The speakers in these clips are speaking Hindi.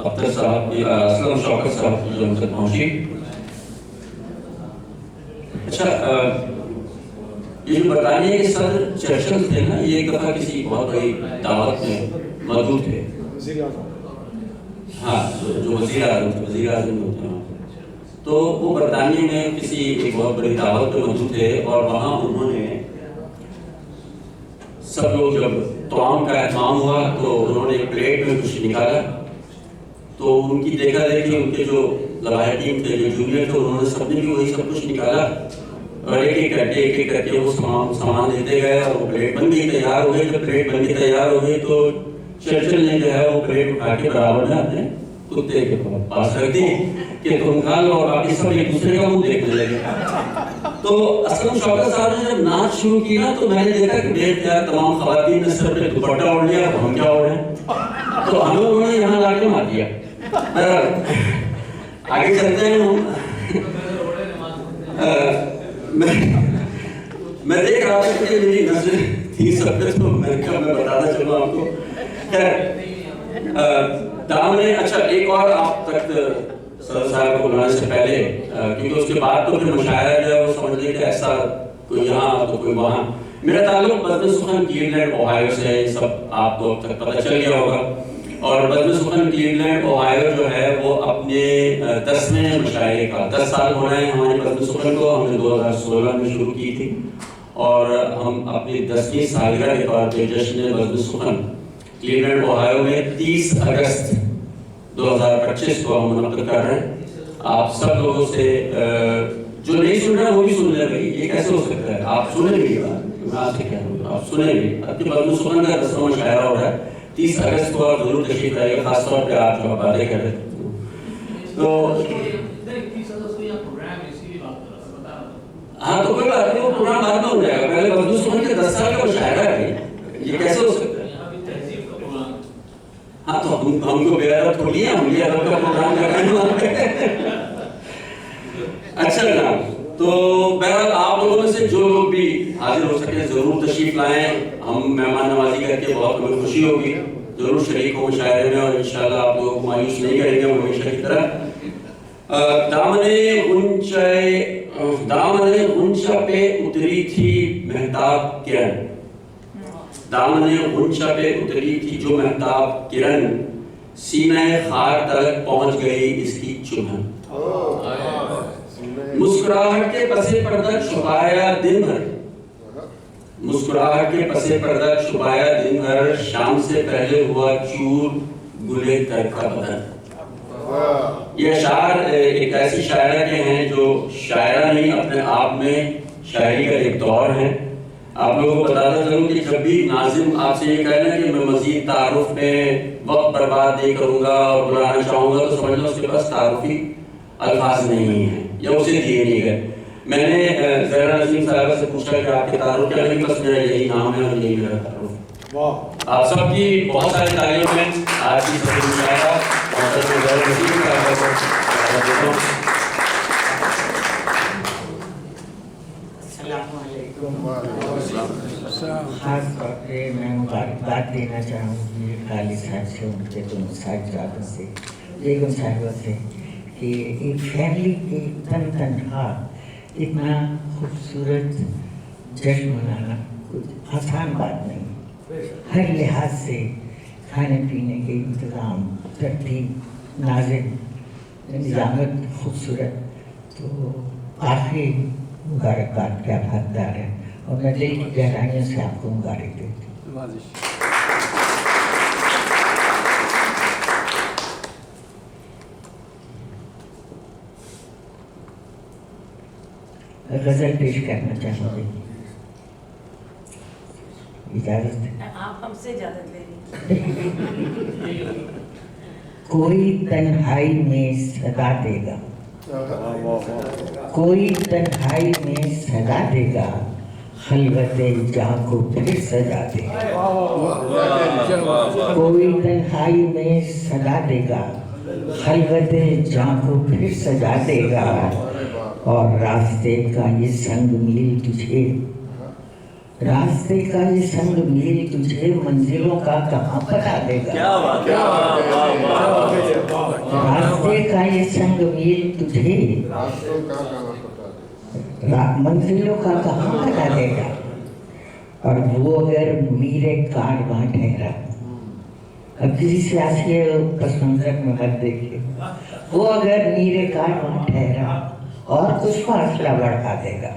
अख्तर साहब असलम शौकत साहब जो हमसे पहुंची। अच्छा, ये जो बताने के सर चर्चल थे ना, ये एक दफा किसी बहुत बड़ी दावत में मौजूद थे। हाँ, जो वज़ीर आज़म होते हैं, तो वो बरतानिया में किसी एक बहुत बड़ी दावत में मौजूद थे और वहाँ उन्होंने सब लोग जब तमाम का एहतमाम हुआ तो उन्होंने एक प्लेट में कुछ निकाला, तो उनकी देखा देखी उनके जो लवाहिकीन थे, जो जूनियर थे, उन्होंने सबने भी वही सब कुछ निकाला और एक एक करके वो सामान देते गए और वो प्लेट बन गई, तैयार हो गई। जब प्लेट बन के तैयार हो गई तो चर्चिल ने जो है वो प्लेट उठा के बराबर में अपने कुत्ते के पास रख दी कि तुम खा लो, और बाकी सब एक दूसरे का मुंह देखने लगे। तो असलम शौकत साहब ने जब नाच शुरू की ना, तो मैंने देखा कि बेख्तियार तमाम खवातीन ने सर पे दुपट्टा ओढ़ लिया, हम क्या ओढ़े, तो हमें उन्होंने यहाँ लाके मार दिया। आगे चलते हैं हम। मैं देख रहा था कि मेरी नजर थी सब पे, तो मैं बताना चलूँ आपको। दामने, अच्छा एक और आप तक सर साहब को बुलाने से पहले, क्योंकि उसके बाद तो फिर मुशायरा जो है वो समझ लीजिए कि ऐसा कोई यहाँ तो कोई वहाँ। मेरा ताल्लुक बज़्म सुखन क्लीवलैंड ओहायो से है, सब आपको अब तक पता चल गया होगा। और बज़्म सुखन क्लीवलैंड ओहायो जो है वो अपने 10वें मुशायरे का 10 साल हो रहे हैं हमारी बज़्म सुखन को। हमने 2016 में शुरू की थी और हम अपनी 10वीं सालगिरह के तौर पर जश्न बज़्म सुखन क्लीवलैंड ओहायो में 30 अगस्त 2025 को हम मुनक़्क़िद कर रहे हैं। आप सब लोगों से जो नहीं सुन रहे वो भी सुन ले भाई, ये कैसे हो सकता है, आप सुने भी, मैं आपसे कह रहा हूँ आप सुने भी। अपनी बज़्म सुखन का 10वां मुशायरा हो रहा है 30 अगस्त को, और जरूर तशरीफ लाइएगा, खासतौर पर आप जो बातें कर रहे थे। तो हाँ, तो कोई बात नहीं, वो प्रोग्राम बाद में हो जाएगा, पहले बज़्म सुखन के 10 साल का मुशायरा है, ये कैसे हो सकता है। हाँ, तो हमको बेअदब थोड़ी है, हम ये अदब का प्रोग्राम कर रहे हैं। अच्छा जनाब, तो बहरहाल आप लोगों में से जो लोग भी हाजिर हो सके जरूर तशरीफ लाएं। हम मेहमान नवाजी करके बहुत हमें खुशी होगी, जरूर शरीक हो मुशायरे में और इंशाल्लाह आप लोगों को मायूस नहीं करेंगे हमेशा की तरह। दामने गुंशा पे उतरी थी मेहताब किरण, दामने गुंशा पे उतरी थी जो मेहताब किरण, सीने खार तक पहुंच गई इसकी चुभन। मुस्कुराहट के पसे पर्दा छुपाया दिन भर, मुस्कुराहट के पसे पर्दा छुपाया दिन भर, शाम से पहले हुआ चूर गुले तर का बदन। ये अशार एक ऐसी शायरा के हैं जो शायरा नहीं अपने आप में शायरी का एक दौर है। आप लोगों को बताता चलूं कि जब भी नाजिम आपसे ये कहना कि मैं मजीद तारुफ में वक्त बर्बाद नहीं करूंगा और बुलाना चाहूंगा, तो समझ लो उसके पास तारुफी अल्फाज नहीं है या उसे दिए नहीं गए। मैंने ज़हरा नसीम साहब से पूछा कि आपके तारुफ क्या, नहीं बस मेरा यही नाम है और यही मेरा तारुफ। आप सबकी बहुत सारी तारीफ है आज की सभी मुशायरा ज़हरा नसीम साहब को। खास तौर पे मैं मुबारकबाद देना चाहूँगी खाली साहब से, उनके दोनों साहिबजादों से, बेगम साहिबा से, कि एक फैमिली के तनहा इतना खूबसूरत जश्न मनाना कुछ आसान बात नहीं। हर लिहाज से खाने पीने के इंतज़ाम, तरतीब, नाज़िम, निज़ामत खूबसूरत, तो काफ़ी मुबारकबाद का हकदार है और मैं दिल की गहराइयों से आपको मुबारक देती हूँ। गजल पेश करना चाहूँगी, इजाजत है? आप हमसे इजाजत ले लीजिए। कोई तन्हाई में सदा देगा, कोई तन्हाई में सदा देगा, खलवते जहाँ को फिर सजा देगा। कोई तन्हाई में सदा देगा, खलवते जहाँ को फिर सजा देगा, और रास्ते का ये संग मिल तुझे रास्ते का ये संग मेल तुझे मंजिलों का कहाँ बता देगा। क्या बात है, रास्ते का ये संग मेल तुझे मंजिलों का कहाँ बता देगा। और वो अगर मेरे कारवां ठहरा, अब किसी सियासी पस मंजर में मत देखिए, वो अगर मेरे कारवां ठहरा और कुछ फासला बढ़ा देगा।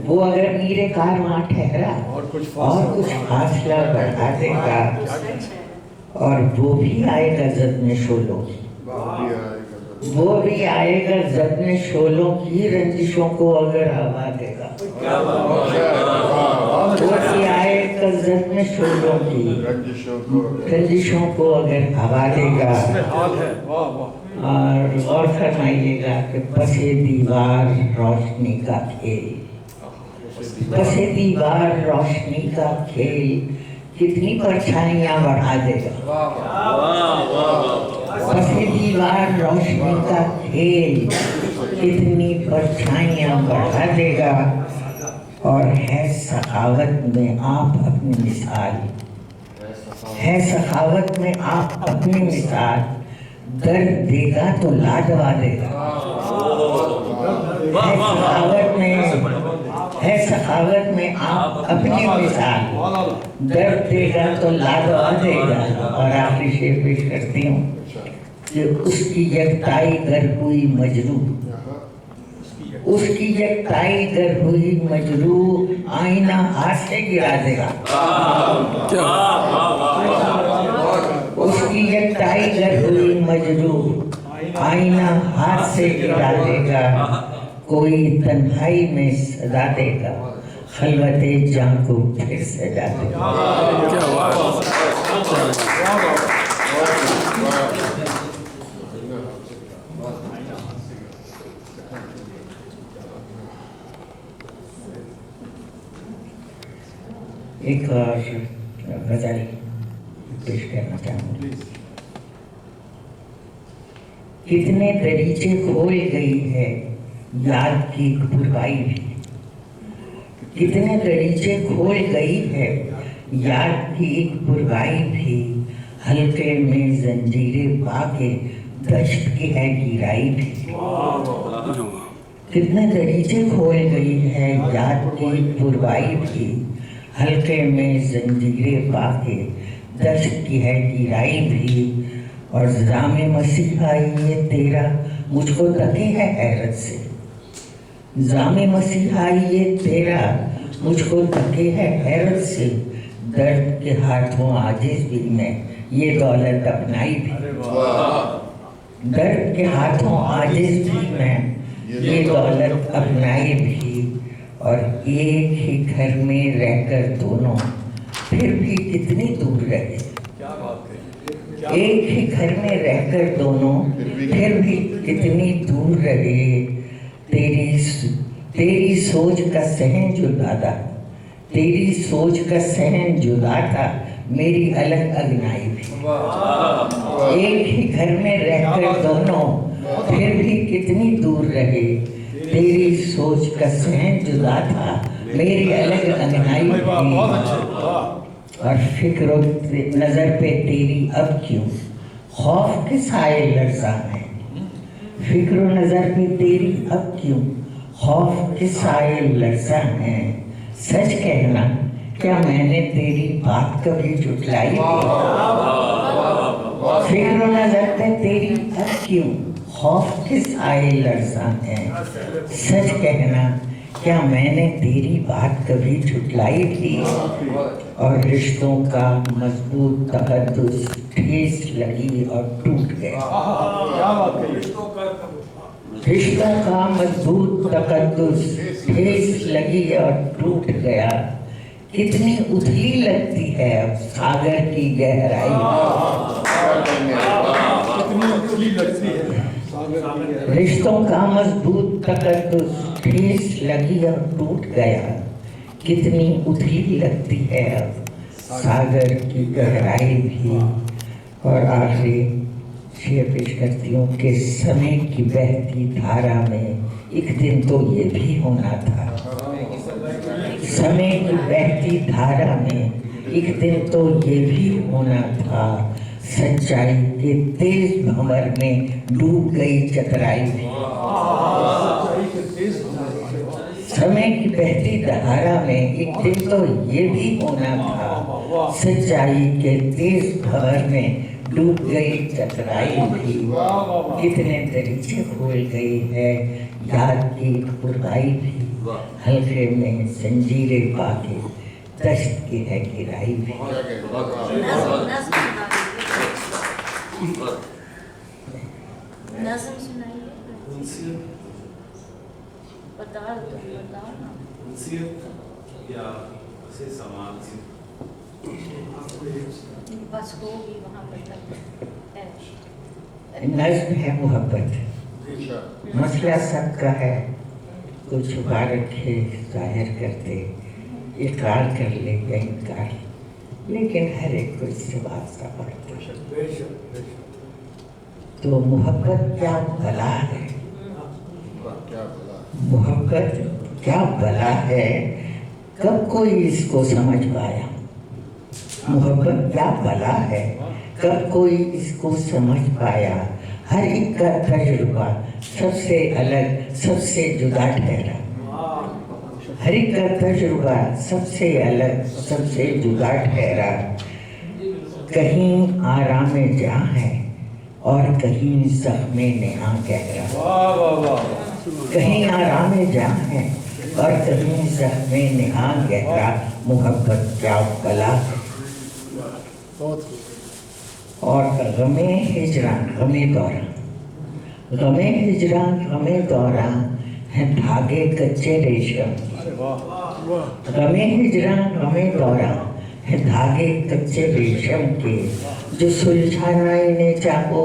वो अगर मेरे कारवां ठहरा और कुछ फासला बढ़ा देगा। और वो भी आएगा ज़द्ने शोलों, वो भी आएगा ज़द्ने शोलों की रंजिशों को अगर हवा देगा। वो भी आएगा ज़द्ने शोलों की रंजिशों को अगर हवा देगा। और गौर फरमाइएगा कि बसे दीवार रोशनी का खेल, बसे दीवार रोशनी का खेल कितनी परछाइयाँ बढ़ा देगा। बसे दीवार रोशनी का खेल कितनी परछाइयाँ बढ़ा देगा। और है सखावत में आप अपनी मिसाल, है सखावत में आप अपनी मिसाल, दर्द देगा तो लाडवा देगा। है सखावत में आप अपनी मिसाल, दर्द देगा तो लाडवा देगा। और आखिरी शेर पेश करती हूँ कि उसकी यकताई गर हुई मजरू, उसकी यकताई गर हुई मजरू, आईना हाथ से गिरा देगा। उसकी यकताई गर हुई मजरू, आईना हाथ से गिरा देगा। कोई तन्हाई में सजा देगा, खलवते जां को फिर सजा देगा। एक और गजल पेश करना चाहूँगी। कितने दरीचे खोल गई है याद की बुराई भी, कितने दरीचे खोल गई है याद की एक बुराई भी, हल्के में जंजीरें पाके दश्त की है गिराई भी। कितने दरीचे खोल गई है याद की बुराई भी, हल्के में जंजीरें पाके दश्त की है गिराई भी। और जामे मसीहा ये तेरा मुझको तके है हैरत से, जामे मसीहा ये तेरा मुझको तके है हैरत से। दर्द के हाथों आजिज भी मैं ये दौलत अपनाई भी, दर्द के हाथों आजिज भी मैं ये दौलत अपनाई भी। और एक ही घर में रहकर दोनों फिर भी कितनी दूर रहे, एक ही घर में रहकर दोनों फिर भी कितनी दूर रहे। तेरी सोच का सहन जुदा था, तेरी सोच का सहन जुदा था, मेरी अलग अगनाई भी। एक ही घर में रहकर दोनों फिर भी कितनी दूर रहे, तेरी सोच का सहन जुदा था, मेरी अलग अगनाई भी। और फिक्र नजर पे तेरी अब क्यों खौफ के साए लरज़ा है, फिक्र नजर पे तेरी अब क्यों खौफ के साए लरज़ा है। सच कहना क्या मैंने तेरी बात कभी झुठलाई, फिक्र नजर पे तेरी अब क्यों खौफ के साए लरज़ा है। सच कहना क्या मैंने तेरी बात कभी झुठलाई थी। और रिश्तों का मजबूत तकद्दुस ठेस लगी और टूट गया, रिश्तों का मजबूत तकद्दुस ठेस लगी और टूट गया। कितनी उथली लगती है अब सागर की गहराई, रिश्तों का मजबूत तकद्दुस ठेस लगी और टूट गया। कितनी उथली लगती है अब सागर की गहराई भी। और आखिरी शेर पेश करती हूँ कि समय की बहती धारा में एक दिन तो ये भी होना था, समय की बहती धारा में एक दिन तो ये भी होना था, सच्चाई के तेज भंवर में डूब गई चतुराई भी। समय की बहती धारा में एक दिन तो ये भी होना था, सच्चाई के तेज भंवर में डूब गई चतुराई भी। कितने दरीचे खोल गई है याद की खुदाई भी, हल्के में जंजीरें पाके दश्त की है गिराई भी। नज़्म सुनाइए। बताओ तो बताओ ना। या से समान बस होगी वहाँ पर तक है। नज्म है मोहब्बत, मसला सबका है, कुछ छुपा रखे जाहिर करते, इकरार कर ले या इनकार, लेकिन हर एक को इससे वास्ता पड़ता है। तो मोहब्बत क्या भला है, मोहब्बत क्या भला है, कब कोई इसको समझ पाया। मोहब्बत क्या भला है, कब कोई इसको समझ पाया। हर एक का तजुर्बा सबसे अलग सबसे जुदा ठहरा, हर एक का तजुर्बा सबसे अलग सबसे जुदा ठहरा। कहीं आराम जहाँ है और कहीं ज़ख्मे नेहा गहरा, कहीं आराम जहाँ है और कहीं ज़ख्मे नेहा गहरा। मोहब्बत क्या भला है। और गमे हिजरान गमे दौरा, गमे हिजरान गमे दौरा है धागे कच्चे रेशम। गमे हिजरान गमे दौरा है धागे कच्चे रेशम के, जो सुलझाना इन्हें चाहो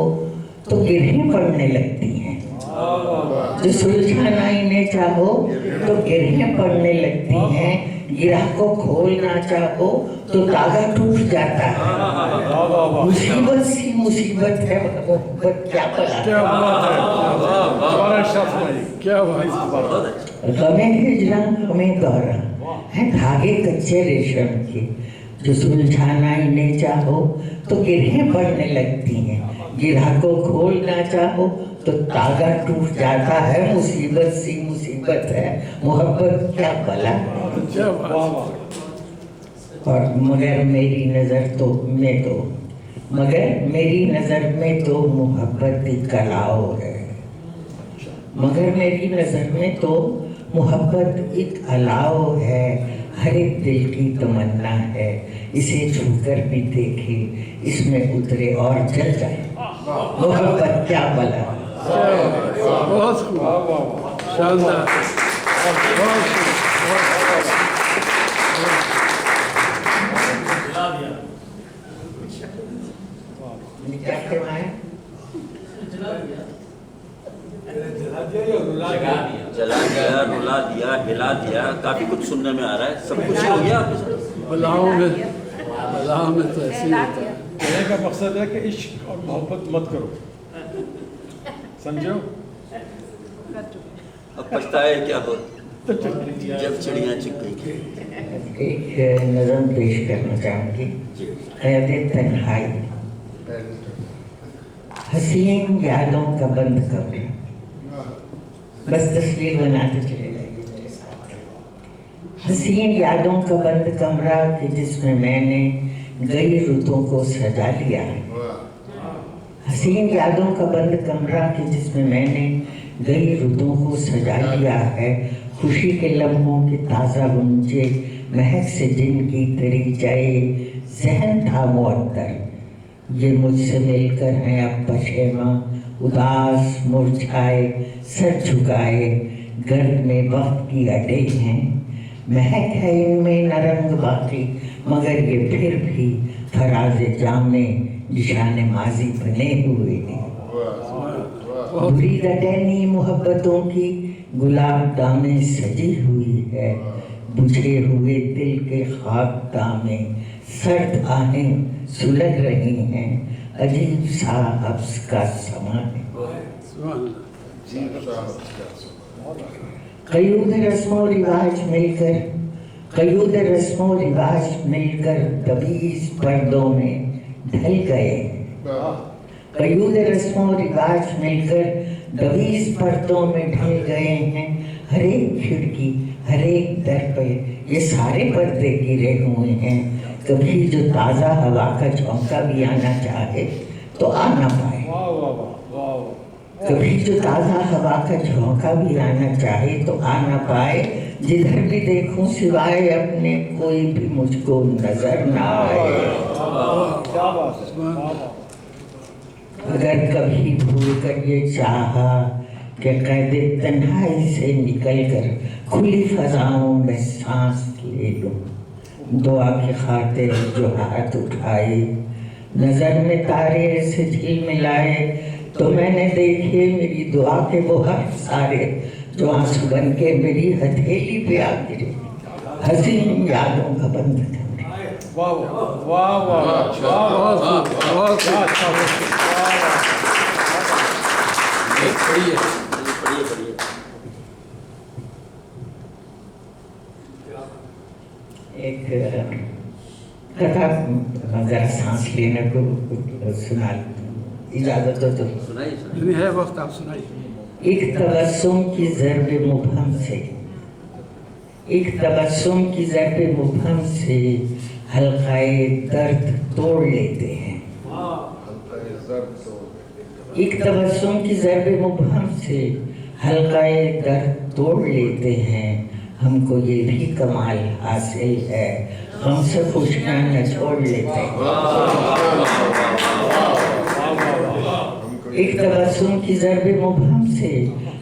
तो गिरहें पड़ने लगती हैं। जो सुलझाना इन्हें चाहो तो गिरहें पड़ने लगती हैं, गिरह को खोलना चाहो तो धागा टूट जाता है। मुसीबत सी मुसीबत है मोहब्बत क्या भला। गमे हिजरान गमे दौरा है धागे कच्चे रेशम के, जो सुलझाना इन्हें चाहो तो गिरहें पड़ने लगती हैं, गिरह को खोलना चाहो तो धागा टूट जाता है। मुसीबत सी मुसीबत है मोहब्बत क्या भला। और मगर मेरी नज़र तो में तो मगर मेरी नज़र में तो मोहब्बत एक कलाओ है, मगर मेरी नज़र में तो मोहब्बत एक अलाओ है। हर एक दिल की तमन्ना है इसे छूकर भी देखे, इसमें उतरे और जल जाए। मोहब्बत क्या भला। बहुत शानदार। क्या करवाएं? जला दिया, रुला दिया, हिला दिया, काफी कुछ सुनने में आ रहा है। सब कुछ हो गया आपके साथ? बलाओं में तो ऐसे ही होता है। कहने का मकसद है कि इश्क और मोहब्बत मत करो, समझो। अब पछताए क्या हो जब चिड़िया चुग गई। एक नज़म पेश करना चाहूँगी। क़ैद तन्हाई। हसीन यादों का बंद कमरा, बस तस्वीर बनाते चले जाइए मेरे साथ। हसीन यादों का बंद कमरा कि जिसमें मैंने गई रुतों को सजा लिया है। हसीन यादों का बंद कमरा कि जिसमें मैंने गई रुतों को सजा लिया है। खुशी के लम्हों के ताज़ा गुंजे महक से जिनकी तरी जाए, जहन था मुअत्तर ये मुझसे मिलकर हैं अब पशेमा। उदास मुरझाए सर झुकाए गर्द में वक्त की अडे हैं। महक है इनमें नरंग बाकी मगर ये फिर भी फराज जामे निशान माजी बने हुए हैं। बुरी रटैनी मोहब्बतों की गुलाब दामे सजी हुई है। बुझे हुए दिल के ख्वाब दामे सर्द आहें सुलग रही हैं। अजीब सा हब्स का समा है। कईयों के रस्मों रिवाज मिलकर कयूद रस्मों रिवाज मिलकर तवीज़ पर्दों में ढल गए। कयूद रस्मों रिवाज मिलकर तवीज़ पर्दों में ढल गए हैं। हर एक खिड़की, हर एक दर पे ये सारे पर्दे गिरे हुए हैं। कभी जो ताज़ा हवा का झोंका भी आना चाहे तो आ ना पाए। वाह वाह वाह वाह। कभी जो ताज़ा हवा का झोंका भी आना चाहे तो आ ना पाए। जिधर भी देखूं सिवाय अपने कोई भी मुझको नजर ना आए। क्या बात है, क्या बात है। अगर कभी भूल कर ये चाहा कि कैद तन्हाई से निकल कर खुली फजाओं में सांस ले लूं, दुआ की खातिर जो हाथ उठाए, नजर में तारे से झिलमिलाए, तो मैंने देखे मेरी दुआ के वो हर सारे जो आंसू बन के मेरी हथेली पे आ गिरे। हसीन यादों का बंधन। वाह वाह वाह वाह वाह वाह। क्या अच्छा बढ़िया। पढ़िए पढ़िए। एक कथा जरा सांस लेने को सुना, इजाजत हो तो। सुनाइए सुनाइए। नहीं है वक्त, आप सुनाइए। एक तबस्सुम की ज़र्ब मुबहम से, एक तबस्सुम की ज़र्ब मुबहम से हल्काए दर्द तोड़ लेते हैं। एक तबस्सुम की ज़र्ब मुबहम से हल्काए दर्द तोड़ लेते हैं। हमको ये भी कमाल हासिल है, हमसे खुशियाँ न छोड़ लेते हैं। एक तबस्सुम की ज़र्ब मुबहम से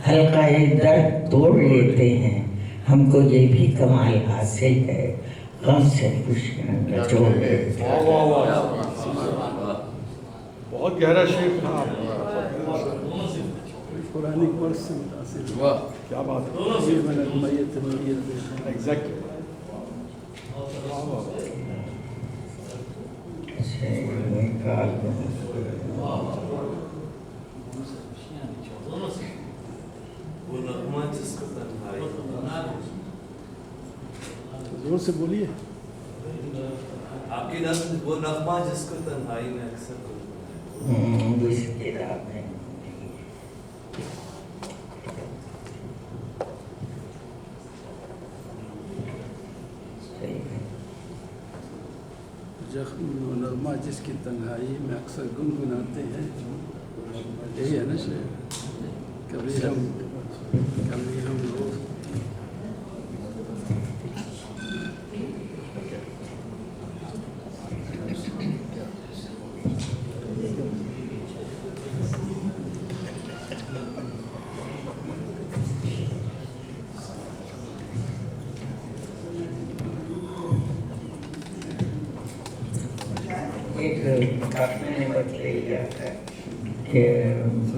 हल्काए दर्द तोड़ लेते हैं। हमको ये भी कमाल हासिल है, गम से खुशियाँ न छोड़ लेते हैं। बहुत गहरा शेर था। पुरानी वर्ष से मुतासिर। वाह क्या बात है। ये मैंने मैयत नबीयत एग्जैक्टली। वो नगमा जिसको तन्हाई, जोर से बोलिए। आपकी नज़्म वो नगमा जिसको तन्हाई में अक्सर जख्म नरमा जिसकी तन्हाई में अक्सर गुनगुनाते हैं। यही है ना शेर। कभी हम लोग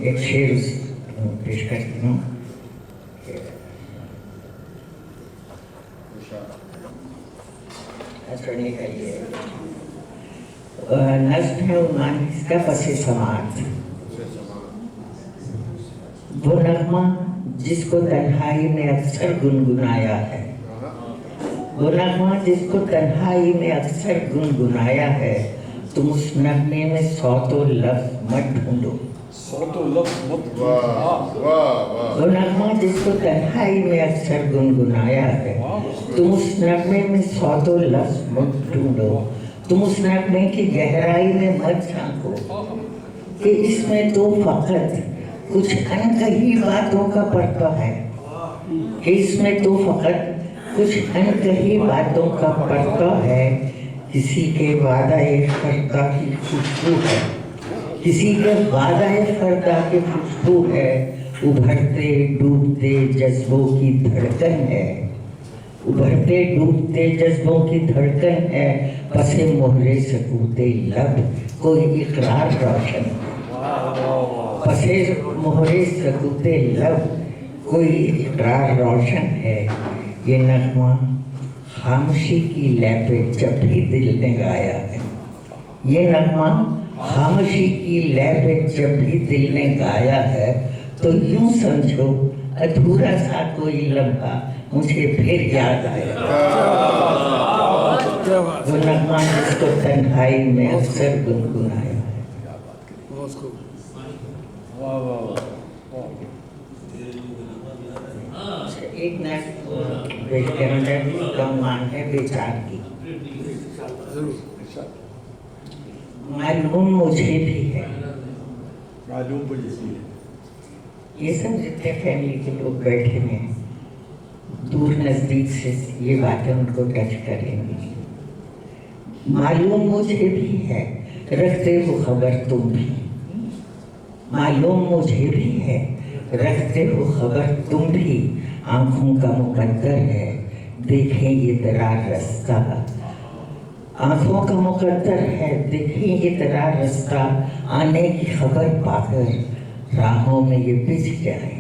एक शेर पेश करती हूँ। नज़्म है उन्नीस का पसे समात। वो नगमा जिसको तन्हाई में अक्सर गुनगुनाया है, वो नगमा जिसको तन्हाई में अक्सर गुनगुनाया है, तुम उस नगमे में सौ तो लफ्ज़ मत ढूंढो। सौ तो लफ्ज़ मत। वो नगमा जिसको तन्हाई में अक्सर गुनगुनाया है, तुम उस नगमे में सौ तो लफ्ज़ मत ढूंढो। तुम उस नगमे की गहराई में मत झांको कि इसमें तो फकत कुछ अनकही बातों का पर्दा है, कि इसमें तो फकत कुछ अनकही बातों का पर्दा है। किसी के वादा-ए फर्दा की खुशबू है, किसी के वादा-ए फर्दा की खुशबू है। उभरते डूबते जज्बों की धड़कन है, उभरते डूबते जज्बों की धड़कन है। पसे मोहरे सकूते लब कोई इकरार रोशन, पसे मोहरे सकूते लब कोई इकरार रोशन है। ये नगमा खामोशी की लय पे जब भी दिल ने गाया है, ये नगमा खामोशी की लय पे जब भी दिल ने गाया है, तो यूं समझो अधूरा सा कोई लम्हा मुझे फिर याद आया। क्या बात वो नगमा जिसको तन्हाई में अक्सर गुनगुनाया है। बहुत खूब वाह वाह वाह एक नैक का मान है विचार की। मालूम मुझे भी है, मालूम मुझे ये सब जितने फैमिली के लोग बैठे हैं दूर नजदीक से ये बातें उनको टच करेंगी। मालूम मुझे भी है, रखते हो खबर तुम भी। मालूम मुझे भी है, रखते हो खबर तुम भी। आंखों का मुकद्दर है, देखें ये दरार रास्ता। आंखों का मुकद्दर है, देखें ये दरार रास्ता। आने की खबर पाकर राहों में ये बिछ जाए।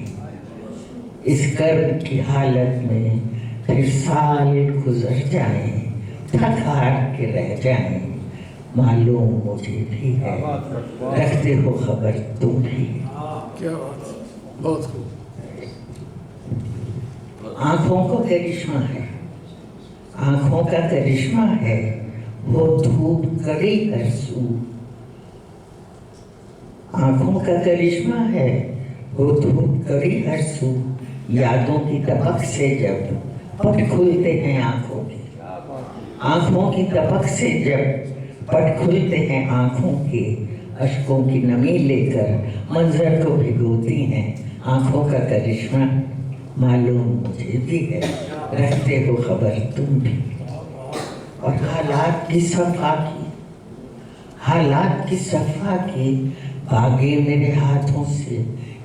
इस कर्म की हालत में फिर साल गुजर जाए, थक हार के रह जाए। मालूम मुझे भी है, रखते हो खबर तुम भी। क्या बात बहुत खूब आंखों को करिश्मा है, आंखों का करिश्मा है, वो धूप कड़ी हर सू। आंखों का करिश्मा है, वो धूप कड़ी हर सू। यादों की तपक से जब पट खुलते हैं आंखों के, आंखों की तपक से जब पट खुलते हैं आंखों के। अश्कों की नमी लेकर मंजर को भिगोती हैं आंखों का करिश्मा। मालूम मुझे भी है, रखते हो खबर तुम भी। और हालात की सफा की, हालात की सफा की भागे मेरे हाथों से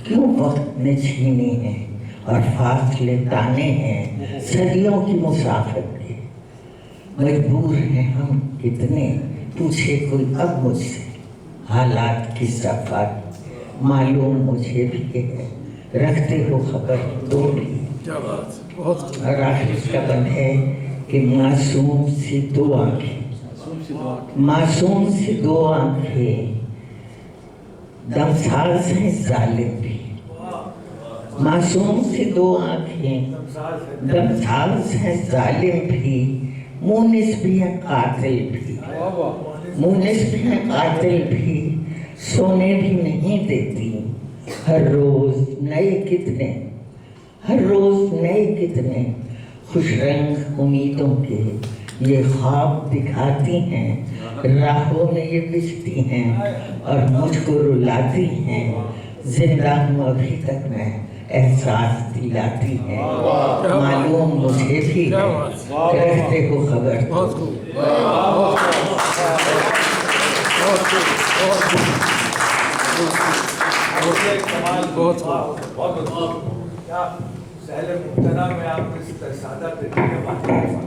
क्यों वक्त ने छीने हैं। और फासले ताने हैं सदियों की मुसाफिर के। मजबूर हैं हम कितने, पूछे कोई अब मुझसे। हालात की सफा की मालूम मुझे भी है, रखते हो खबर तुम भी। क्या बात बहुत खूब और आखिर इसका बंद है कि मासूम सी दो आंखें, मासूम सी दो आंखें दमसाज हैं जालिम भी। मासूम सी दो आंखें दमसाज हैं जालिम भी। मुनिस भी है कातिल भी, मुनिस भी है कातिल भी। सोने भी नहीं देती, हर रोज नए कितने, हर रोज नए कितने खुश रंग उम्मीदों के ये ख्वाब दिखाती हैं। राहों में ये बिछती हैं और मुझको रुलाती हैं। जिंदा हूँ अभी तक मैं, एहसास दिलाती हैं। मालूम मुझे भी है, रखते हो खबर बहुत खूब बहुत क्या सहले मुमतना में आप इस सादा तरीके से बात कर